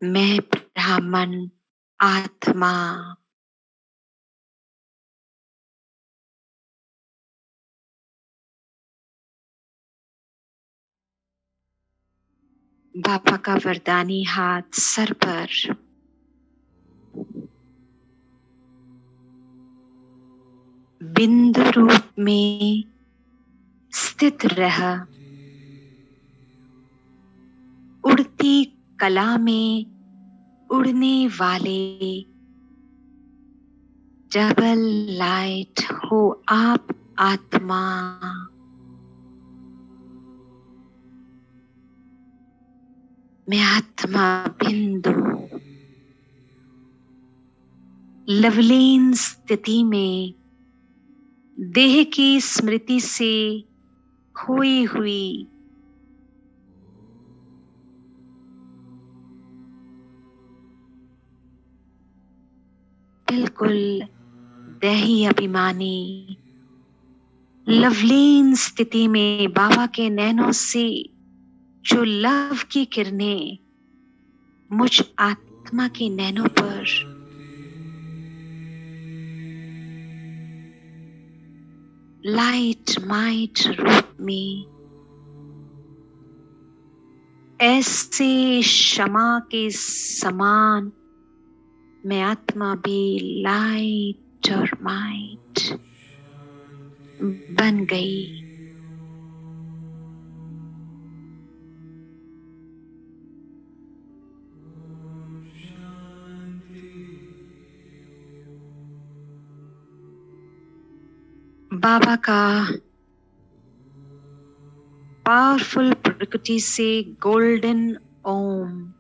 मैं ब्राह्मण आत्मा बाबा का वरदानी हाथ सर पर बिंदु रूप में स्थित रह उड़ती कला में उड़ने वाले डबल लाइट हो आप आत्मा। मैं आत्मा बिंदु लवलीन स्थिति में देह की स्मृति से खोई हुई बिल्कुल देही अभिमानी लवलीन स्थिति में बाबा के नैनों से जो लव की किरणें मुझ आत्मा के नैनों पर लाइट माइट रूप में ऐसे क्षमा के समान मैं आत्मा भी लाइट और माइट बन गई। बाबा का पावरफुल प्रकृति से गोल्डन ओम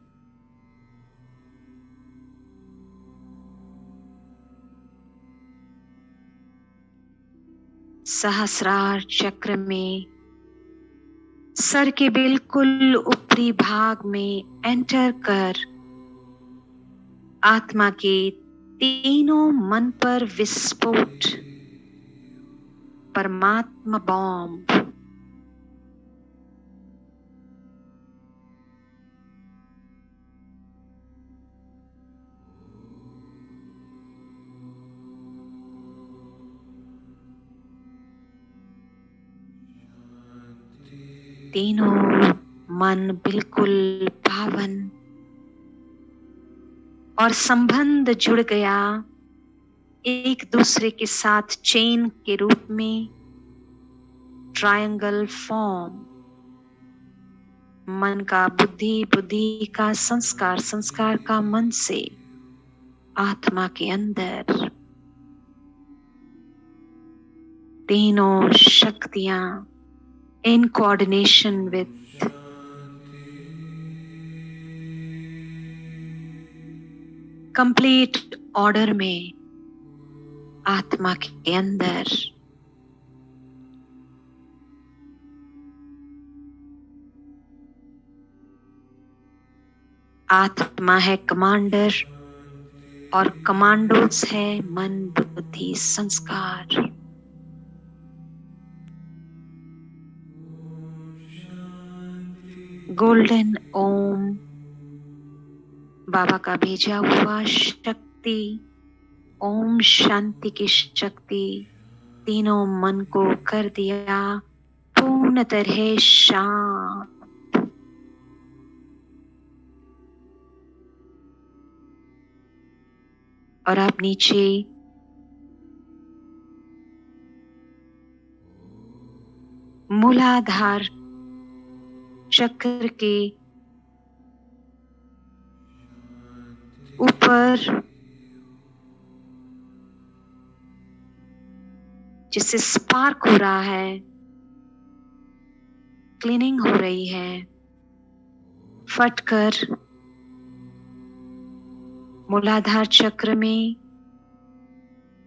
सहस्रार चक्र में सर के बिल्कुल ऊपरी भाग में एंटर कर आत्मा के तीनों मन पर विस्फोट परमात्मा बॉम्ब तीनों मन बिल्कुल पावन और संबंध जुड़ गया एक दूसरे के साथ चेन के रूप में ट्रायंगल फॉर्म। मन का बुद्धि बुद्धि का संस्कार संस्कार का मन से आत्मा के अंदर तीनों शक्तियां in coordination with complete order में आत्मा के अंदर आत्मा है कमांडर और कमांडोज है मन बुद्धि संस्कार। गोल्डन ओम बाबा का भेजा हुआ शक्ति ओम शांति की शक्ति तीनों मन को कर दिया पूर्ण तरह शांत। और आप नीचे मूलाधार चक्र के ऊपर जिससे स्पार्क हो रहा है क्लीनिंग हो रही है फटकर मूलाधार चक्र में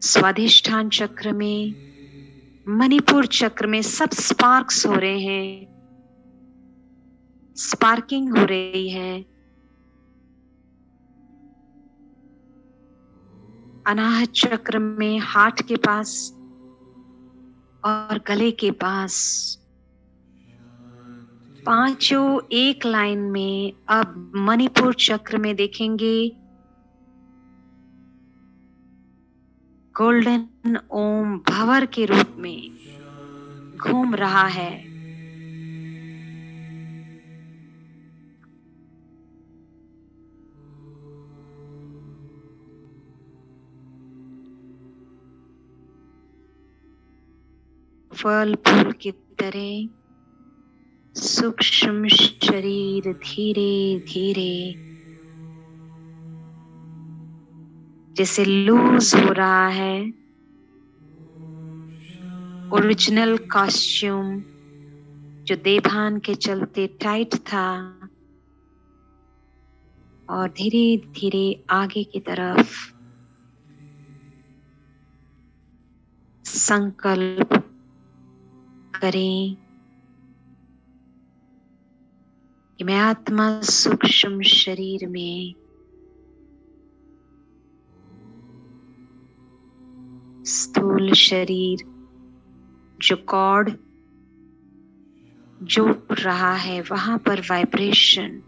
स्वाधिष्ठान चक्र में मणिपुर चक्र में सब स्पार्क्स हो रहे हैं स्पार्किंग हो रही है। अनाहत चक्र में हार्ट के पास और गले के पास पांचों एक लाइन में अब मणिपुर चक्र में देखेंगे गोल्डन ओम भंवर के रूप में घूम रहा है। फल फूल की तरह सूक्ष्म शरीर धीरे धीरे जैसे लूज हो रहा है। ओरिजिनल कॉस्ट्यूम जो देभान के चलते टाइट था और धीरे धीरे आगे की तरफ संकल्प करें कि मैं आत्मा सूक्ष्म शरीर में स्थूल शरीर जो कॉर्ड जोड़ रहा है वहां पर वाइब्रेशन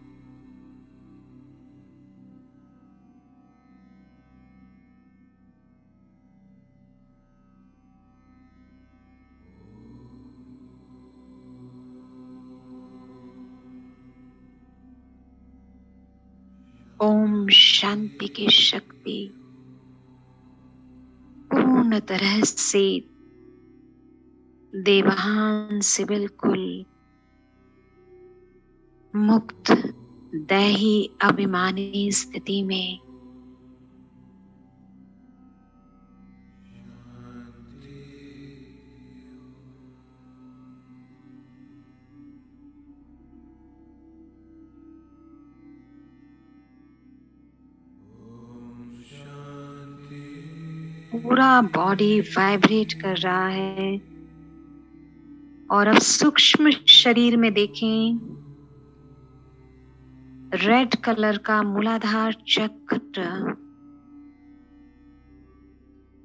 ओम शांति की शक्ति पूर्ण तरह से देवहान से बिल्कुल मुक्त दैही अभिमानी स्थिति में पूरा बॉडी वाइब्रेट कर रहा है। और अब सूक्ष्म शरीर में देखें रेड कलर का मूलाधार चक्र,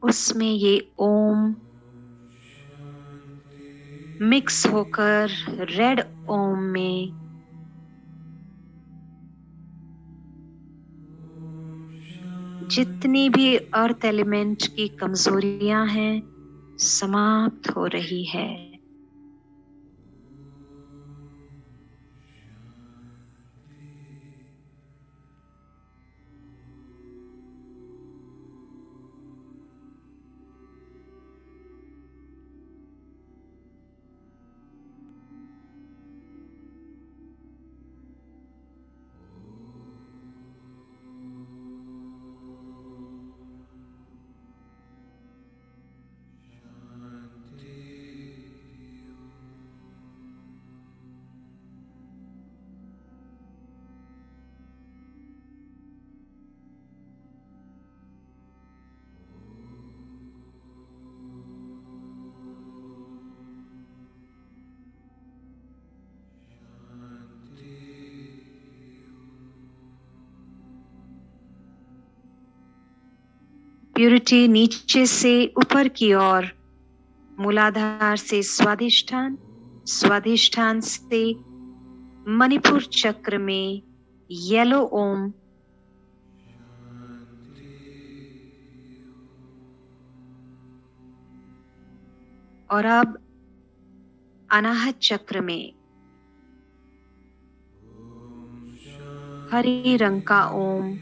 उसमें ये ओम मिक्स होकर रेड ओम में जितनी भी अर्थ एलिमेंट की कमजोरियां हैं समाप्त हो रही है। प्यूरिटी नीचे से ऊपर की ओर, मूलाधार से स्वादिष्ठान, स्वादिष्ठान से मणिपुर चक्र में येलो ओम, और अब अनाहत चक्र में हरे रंग का ओम।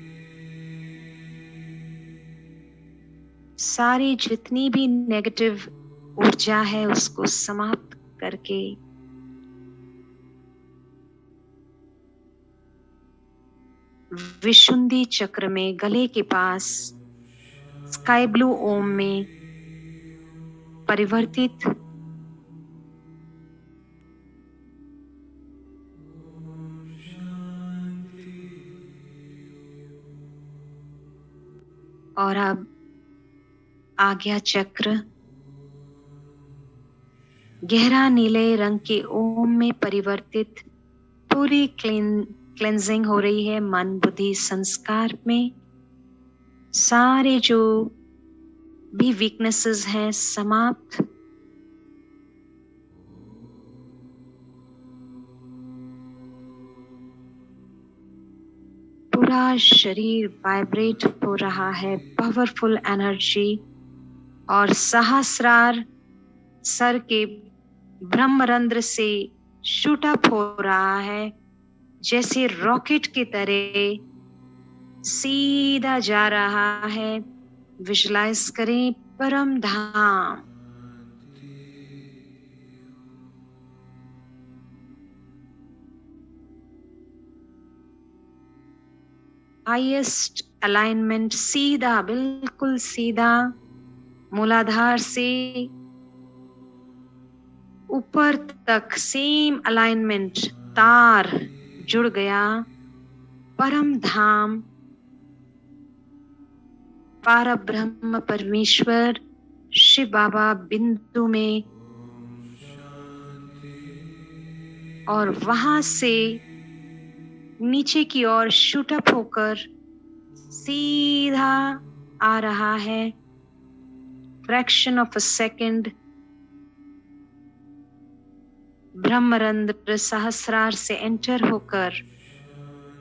सारी जितनी भी नेगेटिव ऊर्जा है उसको समाप्त करके विशुंदी चक्र में गले के पास स्काई ब्लू ओम में परिवर्तित और अब आज्ञा चक्र गहरा नीले रंग के ओम में परिवर्तित, पूरी क्लेंजिंग हो रही है मन बुद्धि संस्कार में। सारे जो भी वीकनेसेस हैं समाप्त। पूरा शरीर वाइब्रेट हो रहा है पावरफुल एनर्जी, और सहस्रार सर के ब्रह्मरंध्र से शूट अप हो रहा है, जैसे रॉकेट की तरह सीधा जा रहा है। विजुलाइज करें परम धाम। हाईएस्ट अलाइनमेंट, सीधा, बिल्कुल सीधा, मूलाधार से ऊपर तक सेम अलाइनमेंट, तार जुड़ गया। परम धाम, पारब्रह्म परमेश्वर शिव बाबा बिंदु में, और वहां से नीचे की ओर शूटअप होकर सीधा आ रहा है। फ्रैक्शन ऑफ अ सेकंड ब्रह्मरंध्र सहस्रार से एंटर होकर,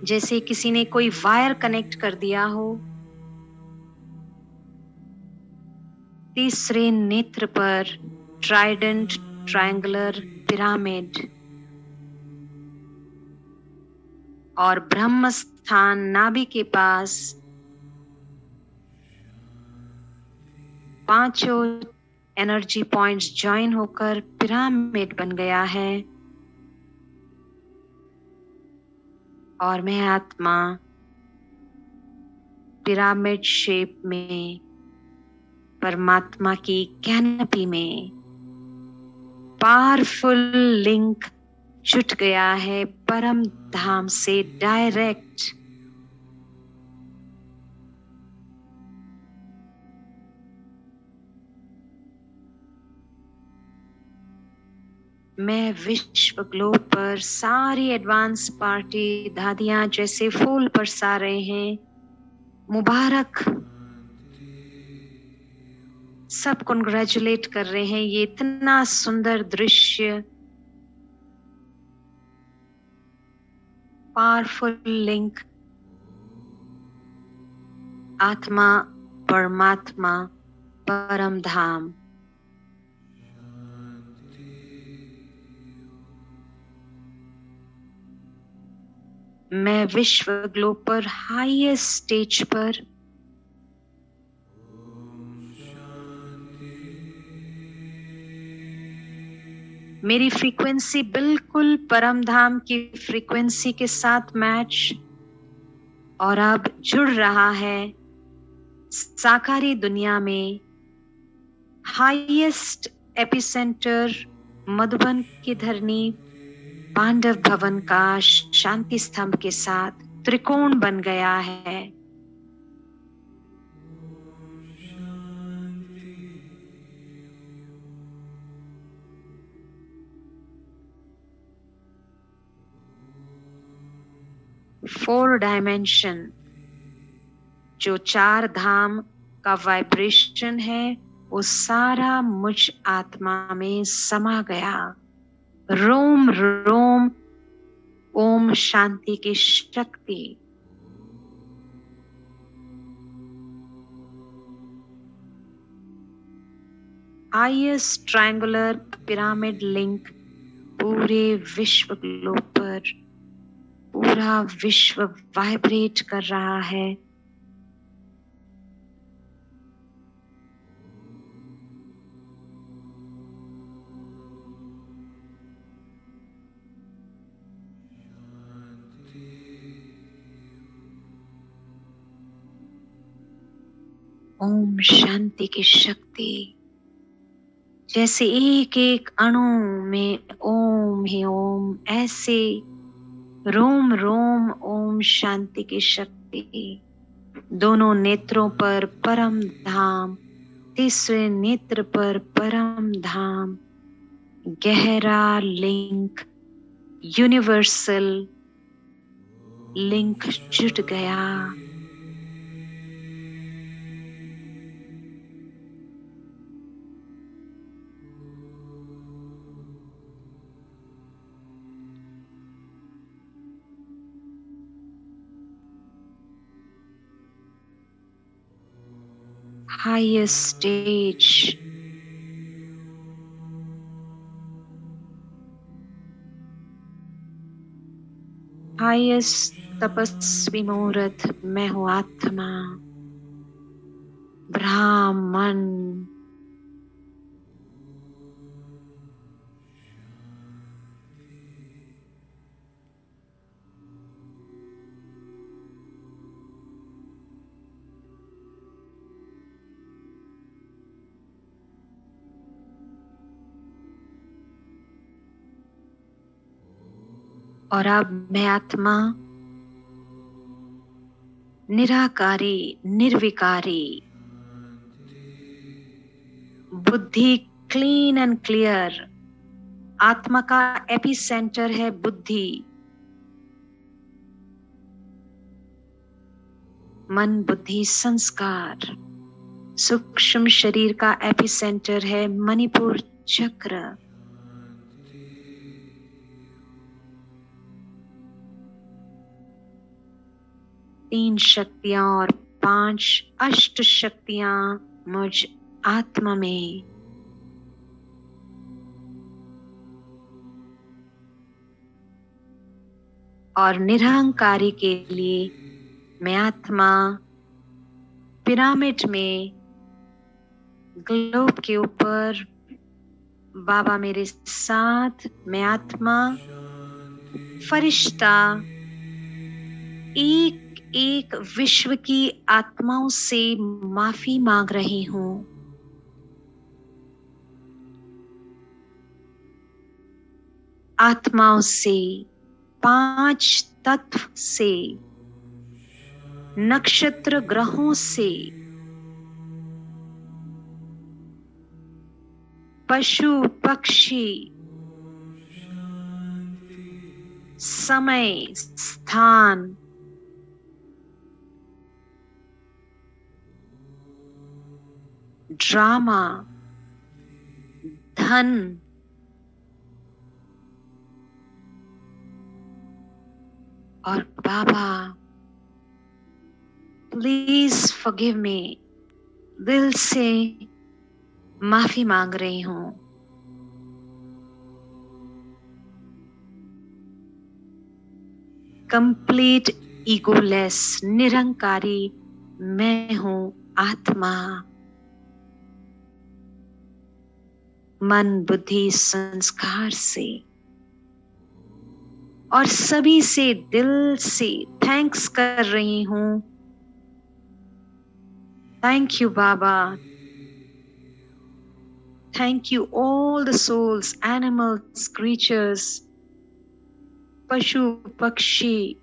जैसे किसी ने कोई वायर कनेक्ट कर दिया हो, तीसरे नेत्र पर ट्राइडेंट ट्रायंगुलर पिरामिड, और ब्रह्म स्थान नाभि के पास पांचों एनर्जी पॉइंट्स ज्वाइन होकर पिरामिड बन गया है। और मैं आत्मा पिरामिड शेप में परमात्मा की कैनपी में पावरफुल लिंक जुट गया है परम धाम से डायरेक्ट। मैं विश्व ग्लोब पर सारी एडवांस पार्टी दादियां जैसे फूल बरसा रहे हैं। मुबारक, सब कॉन्ग्रेचुलेट कर रहे हैं। ये इतना सुंदर दृश्य, पावरफुल लिंक, आत्मा परमात्मा परम धाम। मैं विश्व ग्लोब पर हाईएस्ट स्टेज पर मेरी फ्रीक्वेंसी बिल्कुल परम धाम की फ्रीक्वेंसी के साथ मैच, और अब जुड़ रहा है साकारी दुनिया में हाईएस्ट एपिसेंटर मधुबन की धरनी पांडव भवन का शांति स्तंभ के साथ त्रिकोण बन गया है। फोर डायमेंशन, जो चार धाम का वाइब्रेशन है, वो सारा मुझ आत्मा में समा गया। रोम रोम ओम शांति की शक्ति। हाईएस्ट ट्रायंगुलर पिरामिड लिंक पूरे विश्व ग्लोब पर, पूरा विश्व वाइब्रेट कर रहा है। ओम शांति की शक्ति, जैसे एक एक अणु में ओम ही ओम, ऐसे रोम रोम ओम शांति की शक्ति। दोनों नेत्रों पर परम धाम, तीसरे नेत्र पर परम धाम। गहरा लिंक, यूनिवर्सल लिंक जुट गया। highest stage, highest तपस्वी मुहूर्त मैं हूँ आत्मा, ब्राह्मण। और अब मैं आत्मा निराकारी, निर्विकारी, बुद्धि क्लीन एंड क्लियर। आत्मा का एपी सेंटर है बुद्धि, मन बुद्धि संस्कार। सूक्ष्म शरीर का एपी सेंटर है मणिपुर चक्र। तीन शक्तियां और 5 अष्ट शक्तियां मुझ आत्मा में। और निरहंकारी के लिए मैं आत्मा पिरामिड में, ग्लोब के ऊपर, बाबा मेरे साथ। मैं आत्मा फरिश्ता एक एक विश्व की आत्माओं से माफी मांग रही हूं। आत्माओं से, 5 तत्व से, नक्षत्र ग्रहों से, पशु पक्षी, समय स्थान, ड्रामा, धन, और बाबा प्लीज फॉरगिव मी, दिल से माफी मांग रही हूं। कंप्लीट ईगोलेस, निरंकारी मैं हूं आत्मा, मन बुद्धि संस्कार से। और सभी से दिल से थैंक्स कर रही हूं। थैंक यू बाबा, thank you all the souls, animals, creatures, पशु पक्षी,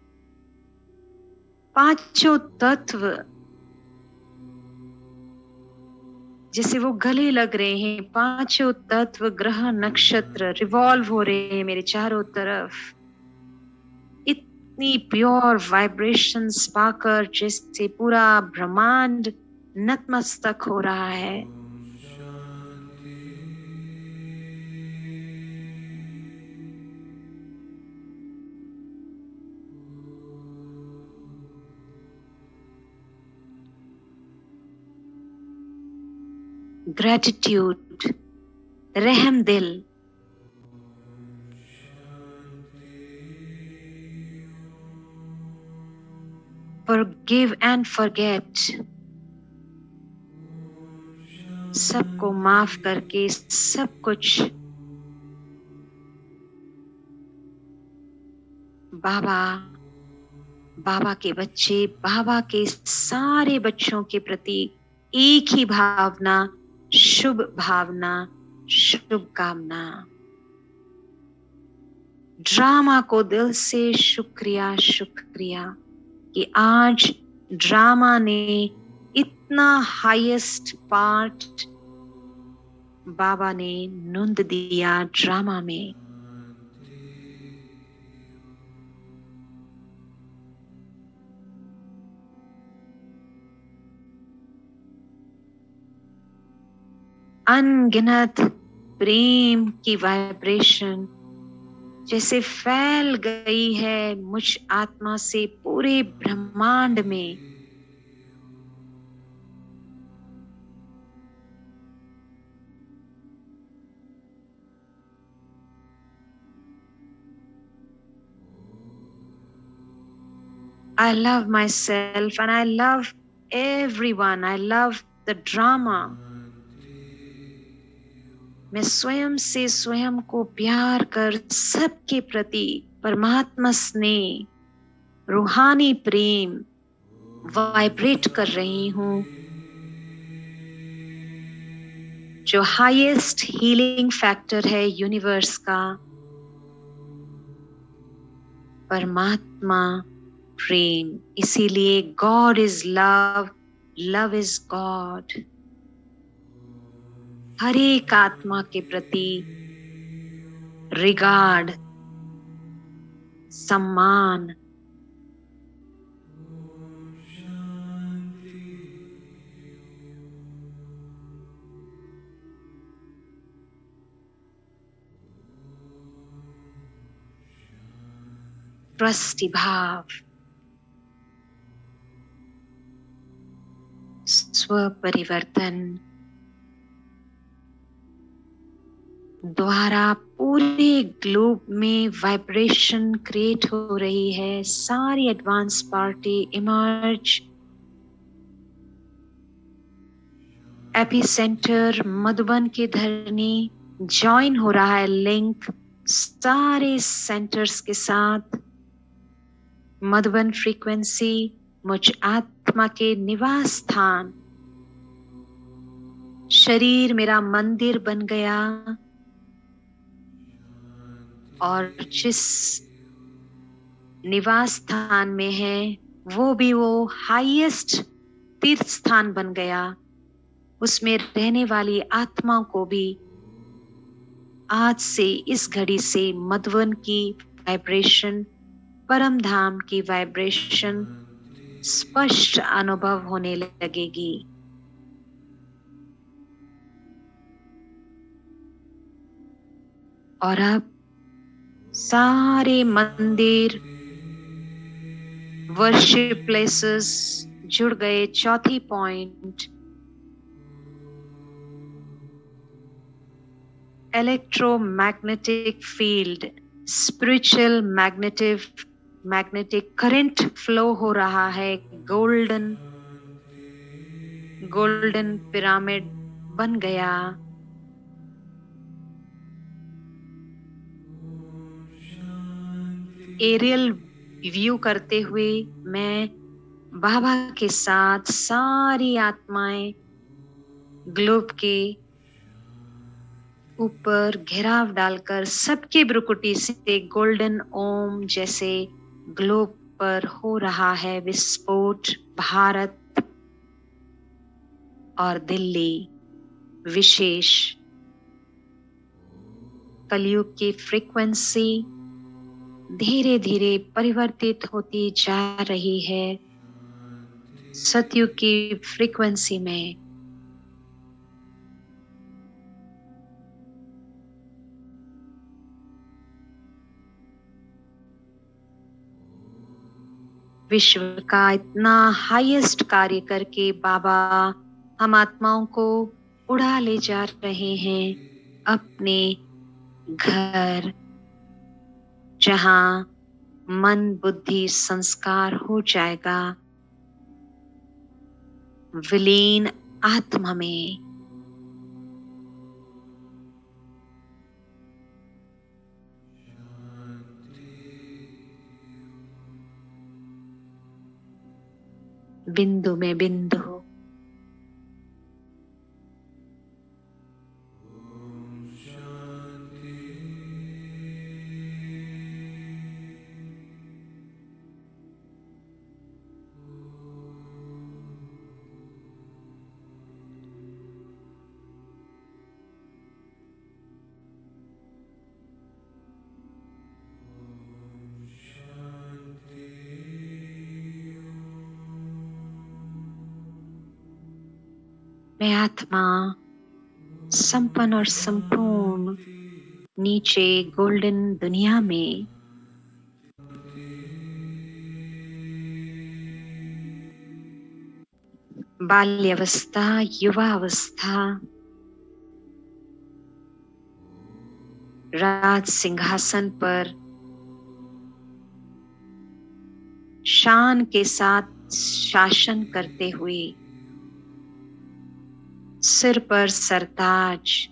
पांचों तत्व जैसे वो गले लग रहे हैं। पांचों तत्व, ग्रह, नक्षत्र रिवॉल्व हो रहे हैं मेरे चारों तरफ। इतनी प्योर वाइब्रेशंस पाकर जैसे पूरा ब्रह्मांड नतमस्तक हो रहा है। ग्रेटिट्यूड, रहम दिल, forgive and forget, सबको माफ करके सब कुछ बाबा, बाबा के बच्चे, बाबा के सारे बच्चों के प्रति एक ही भावना, शुभ भावना, शुभकामना। ड्रामा को दिल से शुक्रिया, शुक्रिया कि आज ड्रामा ने इतना हाईएस्ट पार्ट बाबा ने नूंद दिया ड्रामा में। अनगिनत प्रेम की वाइब्रेशन जैसे फैल गई है मुझ आत्मा से पूरे ब्रह्मांड में। I love myself and I love everyone. I love the drama. मैं स्वयं से स्वयं को प्यार कर सबके प्रति परमात्मा स्नेह, रूहानी प्रेम वाइब्रेट कर रही हूँ, जो हाईएस्ट हीलिंग फैक्टर है यूनिवर्स का, परमात्मा प्रेम। इसीलिए God is love, love is God. हर एक आत्मा के प्रति रिगार्ड, सम्मान, ट्रस्टी भाव, स्व परिवर्तन द्वारा पूरे ग्लोब में वाइब्रेशन क्रिएट हो रही है। सारी advance party emerge, epicentre Madhuban के धरनी ज्वाइन हो रहा है लिंक सारे सेंटर्स के साथ। मधुबन फ्रीक्वेंसी मुझ आत्मा के निवास स्थान, शरीर मेरा मंदिर बन गया और जिस निवास स्थान में है वो भी वो हाईएस्ट तीर्थ स्थान बन गया। उसमें रहने वाली आत्माओं को भी आज से, इस घड़ी से मधुबन की वाइब्रेशन, परम धाम की वाइब्रेशन स्पष्ट अनुभव होने लगेगी। और अब सारे मंदिर, वर्शिप प्लेसेस जुड़ गए। चौथी point, electromagnetic field, spiritual magnetic current flow हो रहा है। गोल्डन पिरामिड बन गया। एरियल व्यू करते हुए मैं बाबा के साथ सारी आत्माएं ग्लोब के ऊपर घेराव डालकर सबके ब्रुकुटी से गोल्डन ओम जैसे ग्लोब पर हो रहा है विस्फोट। भारत और दिल्ली विशेष कलयुग की फ्रीक्वेंसी धीरे धीरे परिवर्तित होती जा रही है सतयुग की फ्रीक्वेंसी में। विश्व का इतना हाईएस्ट कार्य करके बाबा हम आत्माओं को उड़ा ले जा रहे हैं अपने घर, जहां मन बुद्धि संस्कार हो जाएगा विलीन आत्मा में। बिंदु में बिंदु, मैं आत्मा संपन्न और संपूर्ण नीचे गोल्डन दुनिया में बाल्यावस्था, युवावस्था, राज सिंहासन पर शान के साथ शासन करते हुए, सिर पर सरताज,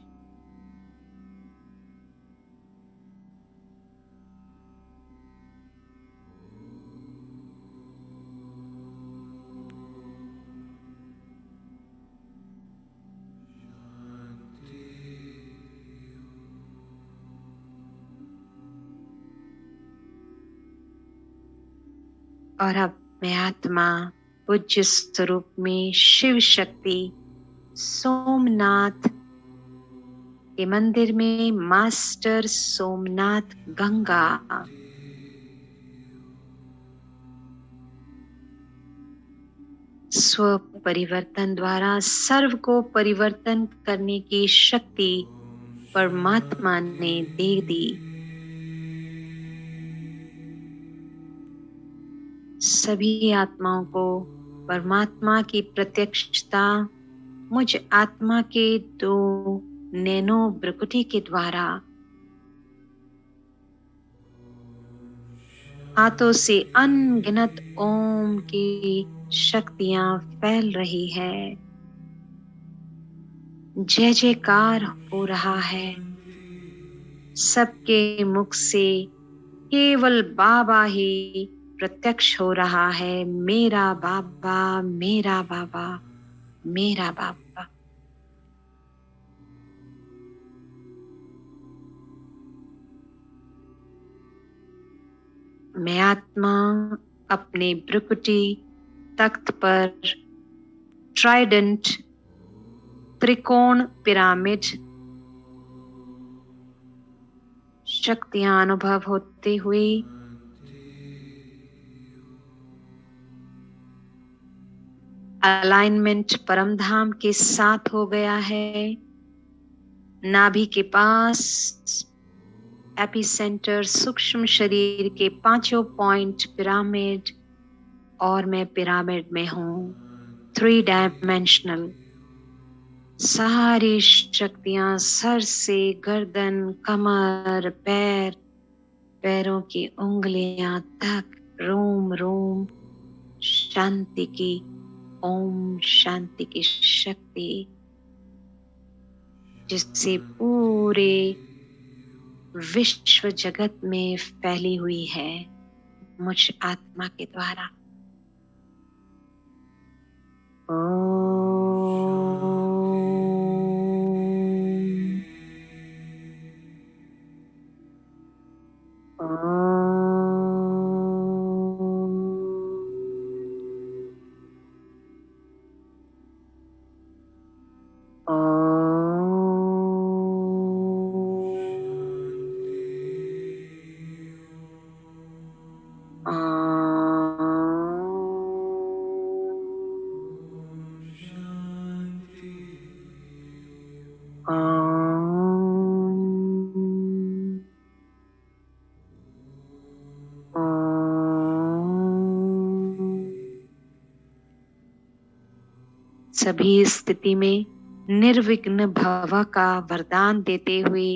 और अब मैं आत्मा पूज्य स्वरूप में शिव शक्ति सोमनाथ के मंदिर में मास्टर सोमनाथ गंगा स्व परिवर्तन द्वारा सर्व को परिवर्तन करने की शक्ति परमात्मा ने दे दी। सभी आत्माओं को परमात्मा की प्रत्यक्षता मुझ आत्मा के 2 नैनो भ्रुकुटी के द्वारा हाथों से अनगिनत ओम की शक्तियां फैल रही है। जय जयकार हो रहा है। सबके मुख से केवल बाबा ही प्रत्यक्ष हो रहा है। मेरा बाबा, मेरा बाबा, मेरा बाबा। मैं आत्मा अपने भ्रुकुटी तख्त पर ट्राइडेंट त्रिकोण पिरामिड शक्तियां अनुभव होते हुए अलाइनमेंट परमधाम के साथ हो गया है। नाभि के पास एपिसेंटर सूक्ष्म शरीर के 5 पॉइंट पिरामिड, और मैं पिरामिड में हूँ 3 डायमेंशनल। सारी शक्तियां सर से गर्दन, कमर, पैर, पैरों की उंगलियां तक, रोम रोम शांति की, ओम शांति की शक्ति जिससे पूरे विश्व जगत में फैली हुई है मुझ आत्मा के द्वारा। सभी स्थिति में निर्विघ्न भव का वरदान देते हुए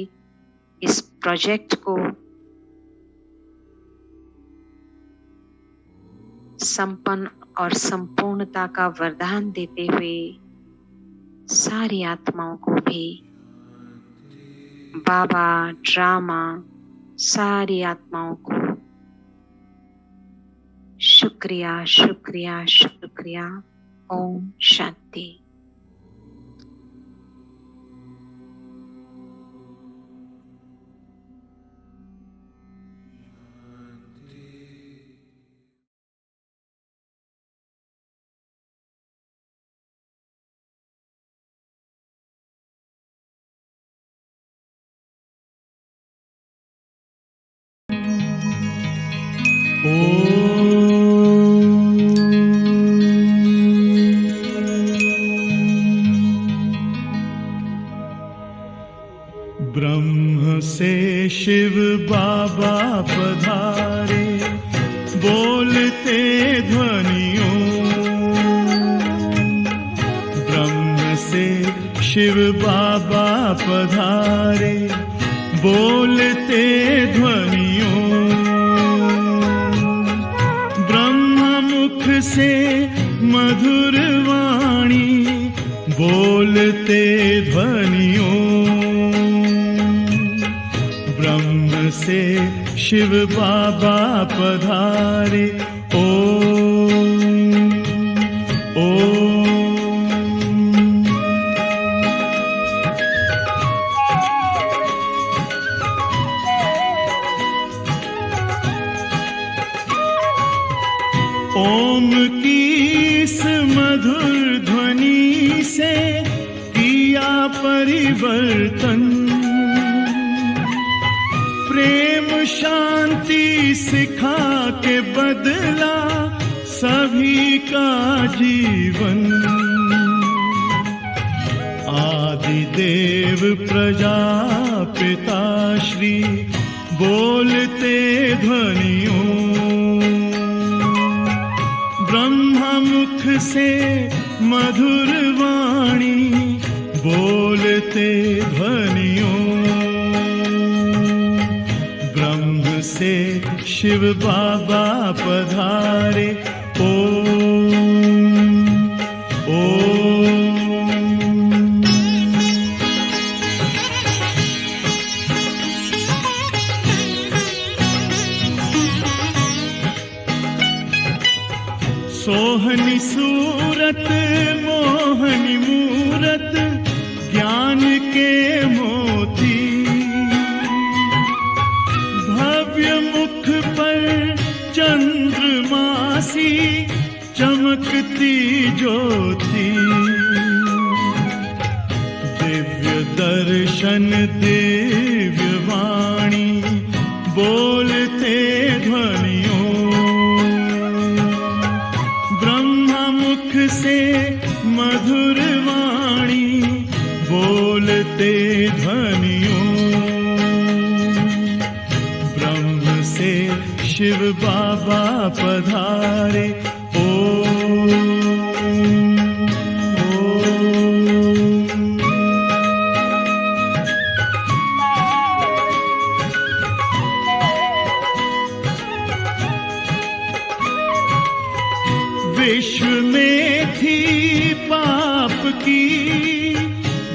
इस प्रोजेक्ट को संपन्न और संपूर्णता का वरदान देते हुए सारी आत्माओं को भी बाबा ड्रामा सारी आत्माओं को शुक्रिया शुक्रिया शुक्रिया। ओम शांति। ब्रह्म से शिव बाबा पधारे, बोलते ध्वनियों। ब्रह्म से शिव बाबा पधारे, बोलते ध्वनियों। ब्रह्म से शिव बाबा पधारे। ओम ओम। ओम की इस मधुर ध्वनि से किया परिवर्तन, प्रेम शांति सिखा के बदला सभी का जीवन। आदिदेव प्रजापिता श्री बोलते ध्वनियों, ब्रह्मा मुख से मधुर वाणी बोलते ध्वनियों। ब्रह्म से शिव बाबा पधारे। ओम ओम। सोहनी सूरत मोहनी मूरत ज्ञान के मोती, भव्य मुख पर चंद्रमासी चमकती ज्योति। दिव्य दर्शन दिव्य वाणी बोलते ध्वनियों, से मधुर वाणी बोलते ध्वनियों। ब्रह्म से शिव बाबा पधारे। ओम ओम। विश्व में थी पाप की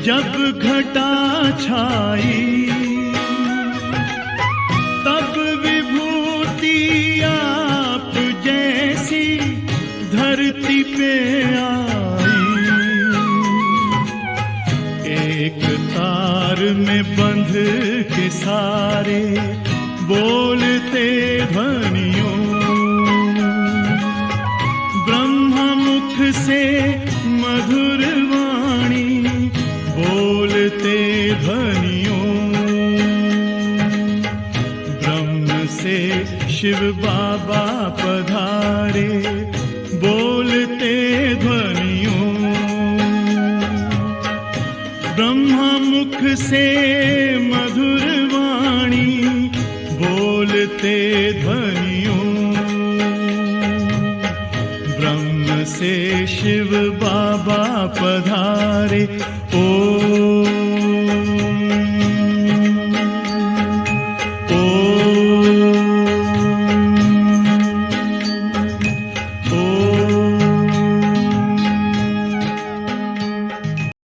जब घटा छाई, तब विभूति आप जैसी धरती पे आई। एक तार में बंध के सारे बोलते ध्वनियों, से मधुर वाणी बोलते ध्वनियों। ब्रह्म से शिव बाबा पधारे बोलते ध्वनियों। ब्रह्मा मुख से मधुर वाणी बोलते ध्वनियों। से शिव बाबा पधारे।